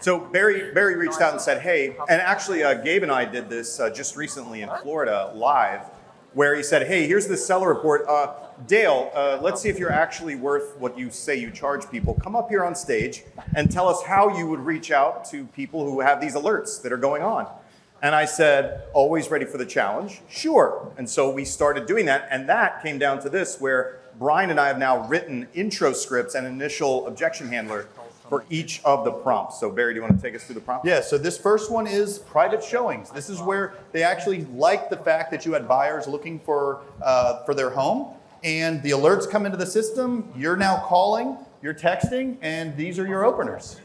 So Barry reached out and said, hey, and actually Gabe and I did this just recently in Florida live, where he said, hey, here's the seller report. Dale, let's see if you're actually worth what you say you charge people. Come up here on stage and tell us how you would reach out to people who have these alerts that are going on. And I said, always ready for the challenge? Sure. And so we started doing that, and that came down to this, where Brian and I have now written intro scripts and initial objection handler for each of the prompts. So Barry, do you want to take us through the prompts? Yeah, so this first one is private showings. This is where they actually like the fact that you had buyers looking for their home, and the alerts come into the system. You're now calling, you're texting, and these are your openers.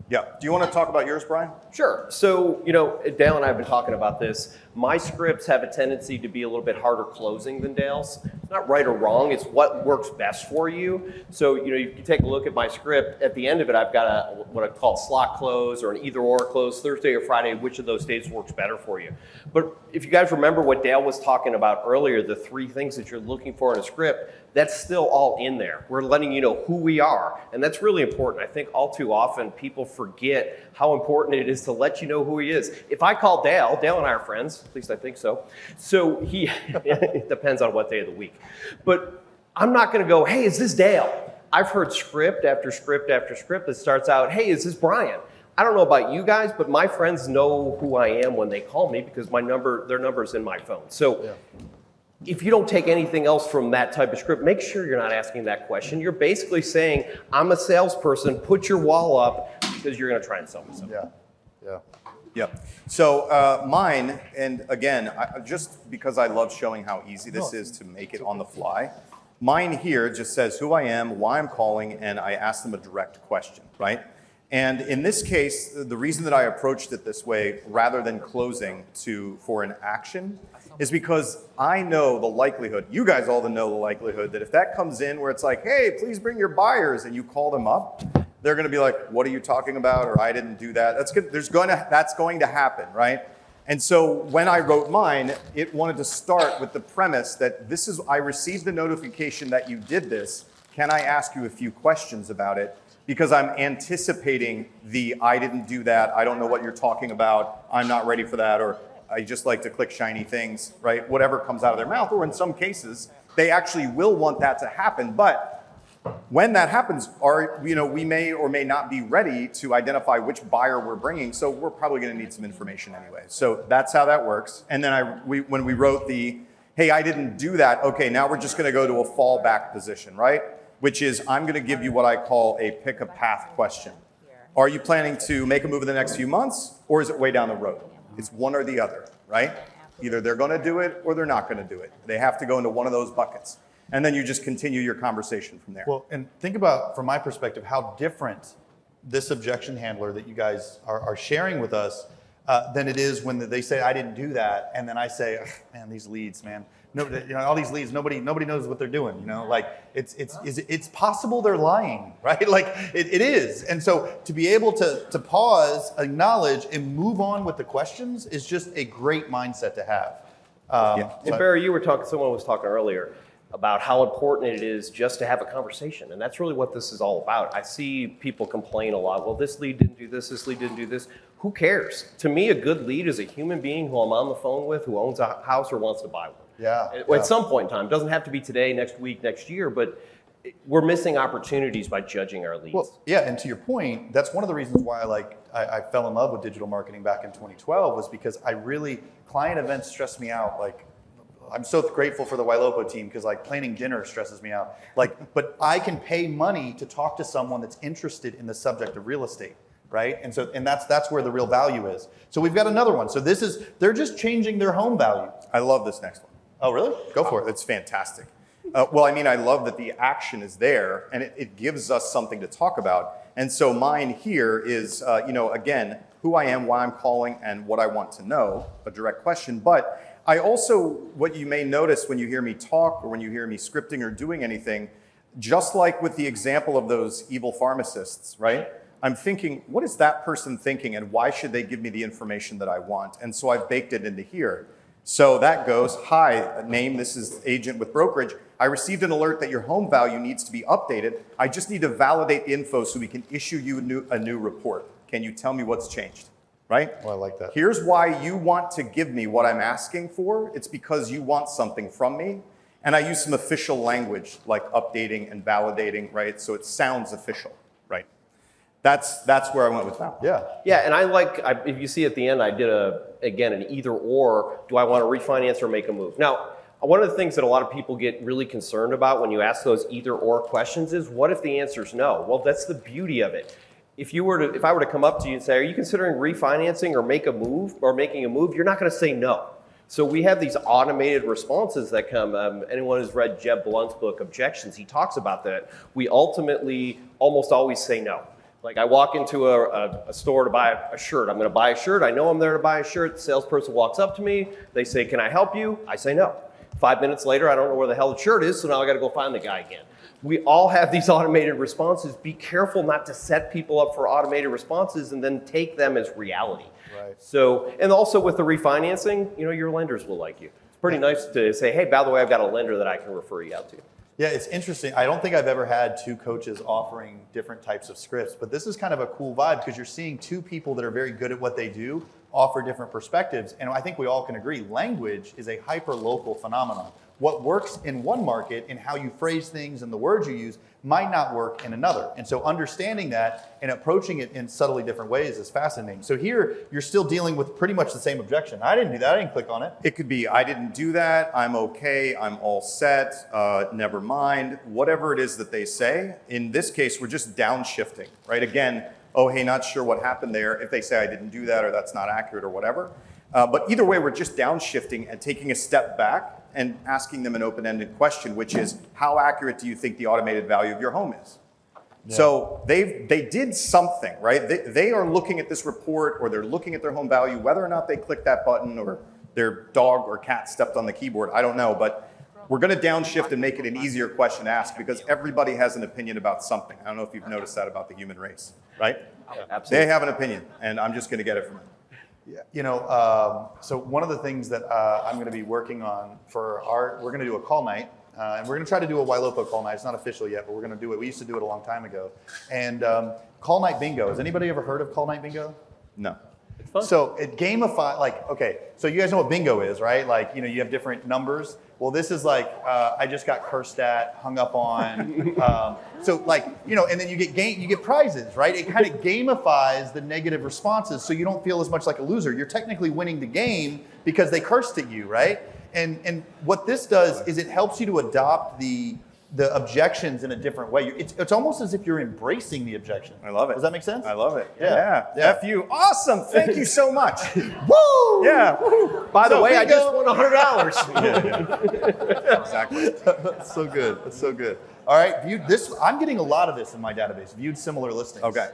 Yeah. Do you want to talk about yours, Brian? Sure. So, Dale and I have been talking about this. My scripts have a tendency to be a little bit harder closing than Dale's. It's not right or wrong. It's what works best for you. So, you can take a look at my script. At the end of it, I've got what I call slot close or an either or close, Thursday or Friday, which of those days works better for you. But if you guys remember what Dale was talking about earlier, the 3 things that you're looking for in a script, that's still all in there. We're letting you know who we are, and that's really important. I think all too often people forget how important it is to let you know who he is. If I call Dale and I are friends, at least I think so. So it depends on what day of the week. But I'm not gonna go, hey, is this Dale? I've heard script after script after script that starts out, hey, is this Brian? I don't know about you guys, but my friends know who I am when they call me because their number's in my phone. So. Yeah. If you don't take anything else from that type of script, make sure you're not asking that question. You're basically saying, I'm a salesperson, put your wall up because you're going to try and sell me something. Yeah. So mine, and again, just because I love showing how easy this is to make it on the fly, mine here just says who I am, why I'm calling, and I ask them a direct question, right? And in this case, the reason that I approached it this way rather than closing for an action is because I know the likelihood, you guys all know the likelihood that if that comes in where it's like, hey, please bring your buyers, and you call them up, they're gonna be like, what are you talking about? Or I didn't do that. That's going to happen, right? And so when I wrote mine, it wanted to start with the premise that I received the notification that you did this. Can I ask you a few questions about it? Because I'm anticipating I didn't do that, I don't know what you're talking about, I'm not ready for that, or I just like to click shiny things, right? Whatever comes out of their mouth, or in some cases, they actually will want that to happen. But when that happens, we may or may not be ready to identify which buyer we're bringing, so we're probably gonna need some information anyway. So that's how that works. And then when we wrote hey, I didn't do that, okay, now we're just gonna go to a fallback position, right? Which is, I'm gonna give you what I call a pick a path question. Are you planning to make a move in the next few months, or is it way down the road? It's one or the other, right? Either they're gonna do it or they're not gonna do it. They have to go into one of those buckets. And then you just continue your conversation from there. Well, and think about, from my perspective, how different this objection handler that you guys are sharing with us than it is when they say, I didn't do that, and then I say, man, these leads, man. All these leads, nobody knows what they're doing, like it's possible they're lying, right? Like it is. And so to be able to pause, acknowledge, and move on with the questions is just a great mindset to have. And Barry, someone was talking earlier about how important it is just to have a conversation. And that's really what this is all about. I see people complain a lot, well, this lead didn't do this lead didn't do this. Who cares? To me, a good lead is a human being who I'm on the phone with, who owns a house or wants to buy one. At some point in time. It doesn't have to be today, next week, next year, but we're missing opportunities by judging our leads. Well, yeah, and to your point, that's one of the reasons why I fell in love with digital marketing back in 2012 was because client events stressed me out. Like, I'm so grateful for the Ylopo team because planning dinner stresses me out. But I can pay money to talk to someone that's interested in the subject of real estate. Right? And that's where the real value is. So we've got another one. So they're just changing their home value. I love this next one. Oh, really? Go for it. It's fantastic. I love that the action is there and it gives us something to talk about. And so mine here is, again, who I am, why I'm calling, and what I want to know, a direct question. But I also, what you may notice when you hear me talk or when you hear me scripting or doing anything, just like with the example of those evil pharmacists, right? I'm thinking, what is that person thinking and why should they give me the information that I want? And so I've baked it into here. So that goes, hi, name, this is agent with brokerage. I received an alert that your home value needs to be updated. I just need to validate the info so we can issue you a new report. can you tell me what's changed, right? Oh, I like that. Here's why you want to give me what I'm asking for. It's because you want something from me. And I use some official language like updating and validating, right? So it sounds official, right? That's where I went with that. Yeah. Yeah, and if you see at the end, I did an either or. Do I want to refinance or make a move? Now, one of the things that a lot of people get really concerned about when you ask those either or questions is, what if the answer is no? Well, that's the beauty of it. If I were to come up to you and say, are you considering refinancing or making a move, you're not going to say no. So we have these automated responses that come. Anyone who's read Jeb Blunt's book, Objections, he talks about that. We ultimately almost always say no. Like I walk into a store to buy a shirt. I'm going to buy a shirt. I know I'm there to buy a shirt. The salesperson walks up to me. They say, can I help you? I say no. 5 minutes later, I don't know where the hell the shirt is, so now I got to go find the guy again. We all have these automated responses. Be careful not to set people up for automated responses and then take them as reality. Right. So, and also with the refinancing, your lenders will like you. It's pretty nice to say, hey, by the way, I've got a lender that I can refer you out to. Yeah, it's interesting. I don't think I've ever had two coaches offering different types of scripts, but this is kind of a cool vibe because you're seeing two people that are very good at what they do offer different perspectives. And I think we all can agree, language is a hyper-local phenomenon. What works in one market and how you phrase things and the words you use might not work in another. And so understanding that and approaching it in subtly different ways is fascinating. So here, you're still dealing with pretty much the same objection. I didn't do that. I didn't click on it. It could be, I didn't do that, I'm okay, I'm all set, never mind, whatever it is that they say. In this case, we're just downshifting, right? Again, oh, hey, not sure what happened there, if they say I didn't do that or that's not accurate or whatever. But either way, we're just downshifting and taking a step back and asking them an open-ended question, which is, how accurate do you think the automated value of your home is? Yeah. So they did something, right? They are looking at this report or they're looking at their home value, whether or not they clicked that button or their dog or cat stepped on the keyboard, I don't know, but we're gonna downshift and make it an easier question to ask because everybody has an opinion about something. I don't know if you've noticed that about the human race, right? Yeah, absolutely. They have an opinion and I'm just gonna get it from them. Yeah, so one of the things that I'm going to be working on we're going to do a call night, and we're going to try to do a Ylopo call night. It's not official yet, but we're going to do it. We used to do it a long time ago. And call night bingo. Has anybody ever heard of call night bingo? No. It's fun. So it gamifies, okay, so you guys know what bingo is, right? Like, you have different numbers. Well, this is like, I just got cursed at, hung up on. And then you get prizes, right? It kind of gamifies the negative responses so you don't feel as much like a loser. You're technically winning the game because they cursed at you, right? And what this does is it helps you to adopt the objections in a different way. It's almost as if you're embracing the objection. I love it. Does that make sense? I love it. Yeah. F you. Awesome. Thank you so much. Woo! Yeah. Woo. By the way, bingo. I just won $100. Exactly. That's so good. That's so good. All right, I'm getting a lot of this in my database, viewed similar listings. Okay.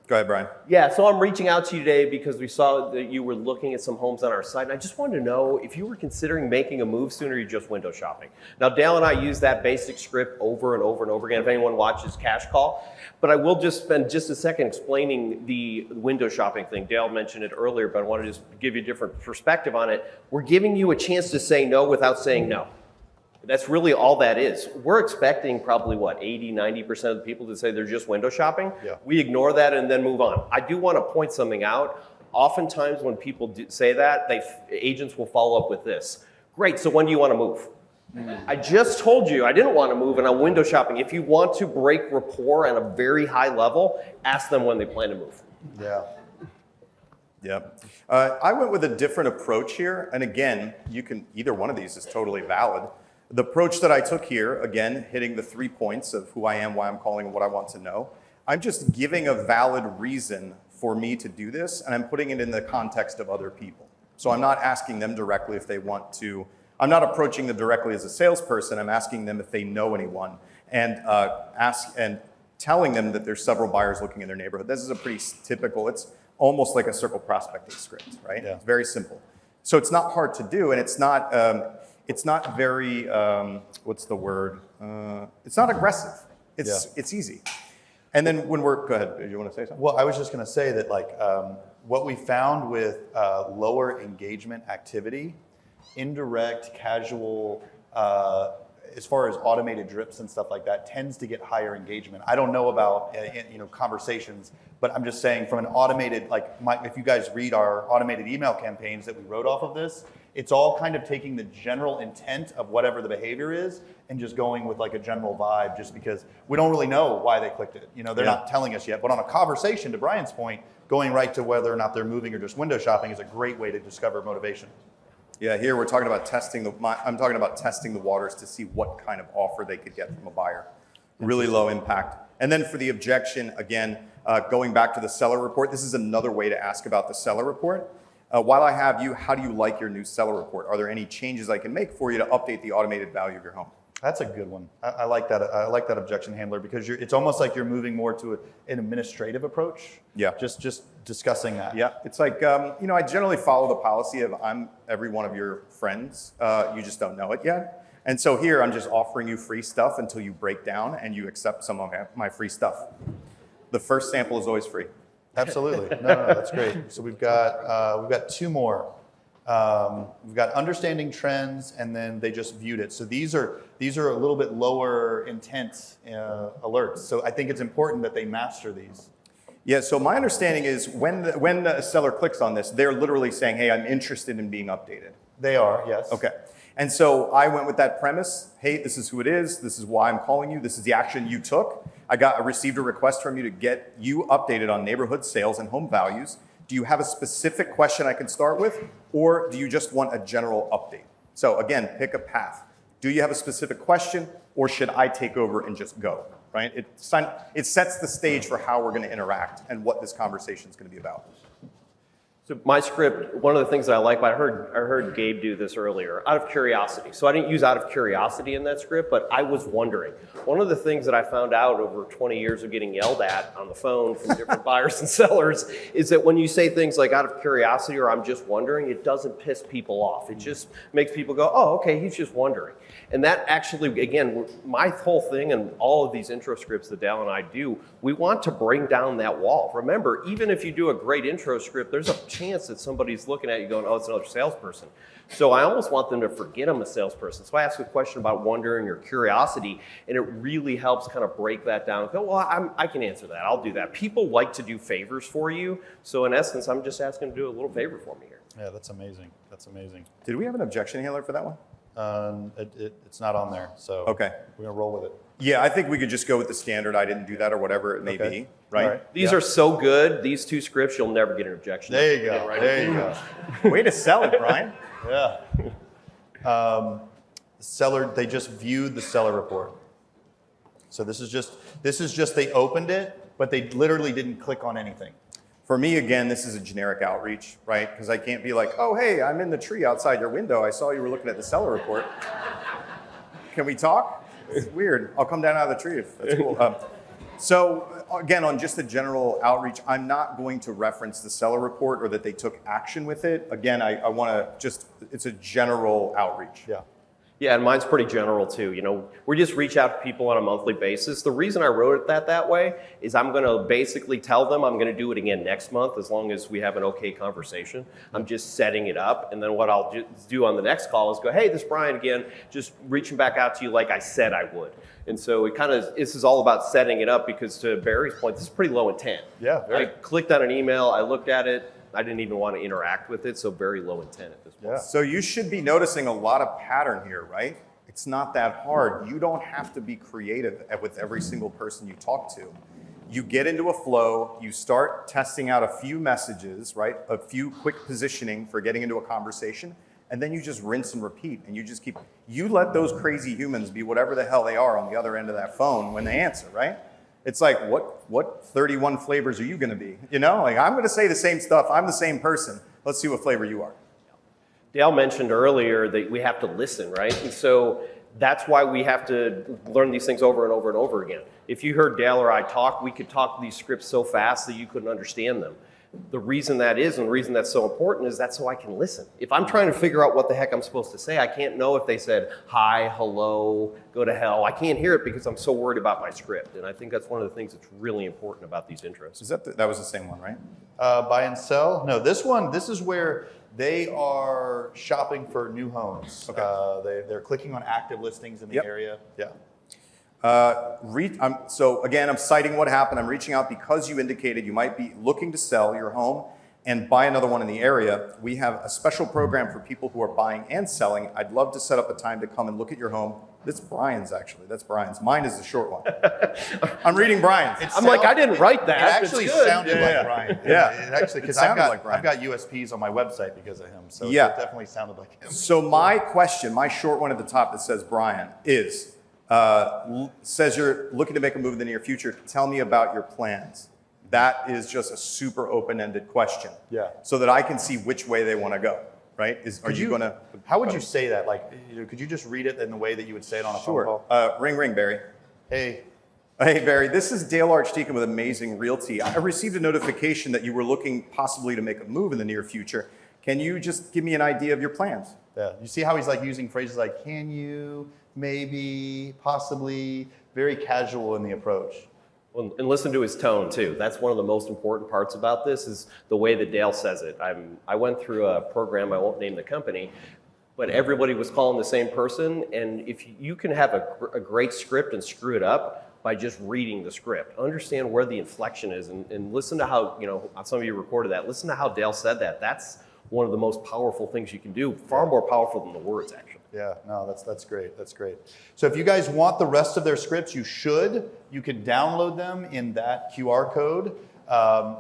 Go ahead, Brian. Yeah, so I'm reaching out to you today because we saw that you were looking at some homes on our site, and I just wanted to know if you were considering making a move soon or you're just window shopping. Now, Dale and I use that basic script over and over and over again if anyone watches Cash Call, but I will just spend just a second explaining the window shopping thing. Dale mentioned it earlier, but I want to just give you a different perspective on it. We're giving you a chance to say no without saying no. That's really all that is. We're expecting probably 80, 90% of the people to say they're just window shopping. Yeah. We ignore that and then move on. I do want to point something out. Oftentimes when people say that, agents will follow up with this. Great, so when do you want to move? I just told you I didn't want to move and I'm window shopping. If you want to break rapport at a very high level, ask them when they plan to move. Yeah. Yeah. I went with a different approach here. And again, either one of these is totally valid. The approach that I took here, again, hitting the 3 points of who I am, why I'm calling, and what I want to know. I'm just giving a valid reason for me to do this, and I'm putting it in the context of other people. So I'm not asking them directly if they want to. I'm not approaching them directly as a salesperson. I'm asking them if they know anyone, and telling them that there's several buyers looking in their neighborhood. This is a pretty typical. It's almost like a circle prospecting script, right? Yeah. It's very simple. So it's not hard to do, and it's not. It's not very, what's the word? It's not aggressive. It's easy. And then go ahead, do you want to say something? Well, I was just going to say that what we found with lower engagement activity, indirect, casual as far as automated drips and stuff like that, tends to get higher engagement. I don't know about conversations, but I'm just saying from an automated, if you guys read our automated email campaigns that we wrote off of this, it's all kind of taking the general intent of whatever the behavior is and just going with like a general vibe, just because we don't really know why they clicked it. They're not telling us yet. But on a conversation, to Brian's point, going right to whether or not they're moving or just window shopping is a great way to discover motivation. Yeah, here we're talking about I'm talking about testing the waters to see what kind of offer they could get from a buyer. Really low impact. And then for the objection, again, going back to the seller report, this is another way to ask about the seller report. While I have you, how do you like your new seller report? Are there any changes I can make for you to update the automated value of your home? That's a good one. I like that. I like that objection handler because it's almost like you're moving more to an administrative approach. Yeah. Just discussing that. Yeah. It's like, I generally follow the policy of I'm every one of your friends. You just don't know it yet. And so here I'm just offering you free stuff until you break down and you accept some of my free stuff. The first sample is always free. Absolutely. No, that's great. So we've got two more. We've got understanding trends, and then they just viewed it. So these are a little bit lower intent alerts. So I think it's important that they master these. Yeah. So my understanding is when the seller clicks on this, they're literally saying, "Hey, I'm interested in being updated." They are, yes. Okay. And so I went with that premise. Hey, this is who it is. This is why I'm calling you. This is the action you took. I received a request from you to get you updated on neighborhood sales and home values. Do you have a specific question I can start with, or do you just want a general update? So again, pick a path. Do you have a specific question, or should I take over and just go, right? It sets the stage for how we're going to interact and what this conversation is going to be about. So my script, one of the things that I like, I heard Gabe do this earlier, out of curiosity. So I didn't use out of curiosity in that script, but I was wondering. One of the things that I found out over 20 years of getting yelled at on the phone from different buyers and sellers is that when you say things like out of curiosity or I'm just wondering, it doesn't piss people off. It just makes people go, oh, okay, he's just wondering. And that actually, again, my whole thing and all of these intro scripts that Dal and I do, we want to bring down that wall. Remember, even if you do a great intro script, there's a chance that somebody's looking at you going, oh, it's another salesperson. So I almost want them to forget I'm a salesperson. So I ask a question about wondering or curiosity, and it really helps kind of break that down. Go, well, I can answer that. I'll do that. People like to do favors for you. So in essence, I'm just asking them to do a little favor for me here. Yeah, that's amazing. That's amazing. Did we have an objection handler for that one? It's not on there, so okay. We're gonna roll with it. Yeah, I think we could just go with the standard. I didn't do that, or whatever it may be, right? Right. These are so good. These two scripts, you'll never get an objection. There you go. There you go. Way to sell it, Brian. Yeah. Seller, they just viewed the seller report. So this is just they opened it, but they literally didn't click on anything. For me, again, this is a generic outreach, right? Because I can't be like, oh, hey, I'm in the tree outside your window. I saw you were looking at the seller report. Can we talk? It's weird. I'll come down out of the tree if that's cool. So again, on just a general outreach, I'm not going to reference the seller report or that they took action with it. Again, I want to just, it's a general outreach. Yeah. Yeah, and mine's pretty general too. We just reach out to people on a monthly basis. The reason I wrote it that way is I'm going to basically tell them I'm going to do it again next month as long as we have an okay conversation. I'm just setting it up, and then what I'll do on the next call is go, hey, this is Brian again, just reaching back out to you like I said I would. And so this is all about setting it up because to Barry's point, this is pretty low intent. Yeah, very. I clicked on an email, I looked at it, I didn't even want to interact with it, so very low intent at this point. Yeah. So you should be noticing a lot of pattern here, right? It's not that hard. You don't have to be creative with every single person you talk to. You get into a flow, you start testing out a few messages, right? A few quick positioning for getting into a conversation, and then you just rinse and repeat, and you let those crazy humans be whatever the hell they are on the other end of that phone when they answer, right? It's like, what 31 flavors are you going to be? I'm going to say the same stuff. I'm the same person. Let's see what flavor you are. Dale mentioned earlier that we have to listen, right? And so that's why we have to learn these things over and over and over again. If you heard Dale or I talk, we could talk these scripts so fast that you couldn't understand them. The reason that is, and the reason that's so important is that's so I can listen. If I'm trying to figure out what the heck I'm supposed to say, I can't know if they said, hi, hello, go to hell. I can't hear it because I'm so worried about my script. And I think that's one of the things that's really important about these intros. That was the same one, right? Buy and sell? No, this is where They are shopping for new homes. Okay. They're clicking on active listings in the Yep. area. Yeah. So again, I'm citing what happened. I'm reaching out because you indicated you might be looking to sell your home and buy another one in the area. We have a special program for people who are buying and selling. I'd love to set up a time to come and look at your home. That's Brian's, actually. That's Brian's. Mine is the short one. I'm reading Brian's. I'm like, I didn't write that. It actually It's good. sounded Yeah, like yeah. Brian. Yeah. It actually, because It sounded like Brian. I've got USPs on my website because of him. So Yeah. it definitely sounded like him. So my question, my short one at the top that says Brian is, says you're looking to make a move in the near future. Tell me about your plans. That is just a super open-ended question. Yeah. So that I can see which way they want to go, right? Are you going to? How would you say that? Like, could you just read it in the way that you would say it on a phone Sure. call? Ring, ring, Barry. Hey, Hey, Barry. This is Dale Archdekin with Amazing Realty. I received a notification that you were looking possibly to make a move in the near future. Can you just give me an idea of your plans? yeah. You see how he's like using phrases like can you, maybe, possibly, very casual in the approach. Well, and listen to his tone too. That's one of the most important parts about this is the way that Dale says it. I went through a program, I won't name the company, but everybody was calling the same person. And if you can have a great script and screw it up by just reading the script, understand where the inflection is and listen to how, some of you recorded that, listen to how Dale said that. That's one of the most powerful things you can do, far more powerful than the words actually. Yeah, no, that's great. That's great. So if you guys want the rest of their scripts, you should. You can download them in that QR code.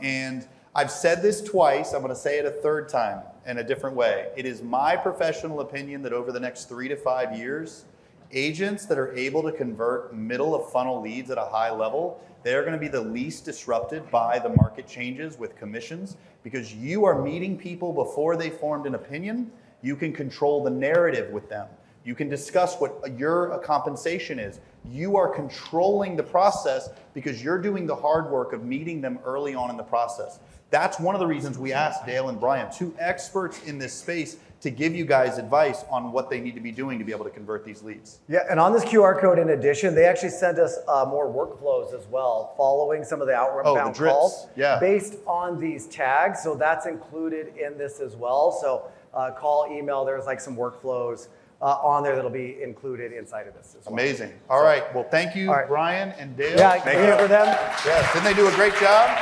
And I've said this twice. I'm going to say it a third time in a different way. It is my professional opinion that over the next 3 to 5 years, agents that are able to convert middle of funnel leads at a high level, they're going to be the least disrupted by the market changes with commissions because you are meeting people before they formed an opinion. You can control the narrative with them. You can discuss what your compensation is. You are controlling the process because you're doing the hard work of meeting them early on in the process. That's one of the reasons we asked Dale and Brian, 2 experts in this space, to give you guys advice on what they need to be doing to be able to convert these leads. Yeah, and on this QR code, in addition, they actually sent us more workflows as well, following some of the outbound drips. calls Yeah. based on these tags. So that's included in this as well. So call, email, there's like some workflows on there that'll be included inside of this as well. Amazing. All right. Well, thank you, All right. Brian and Dale. Yeah, Thank give it you. for them. Yes. Didn't they do a great job?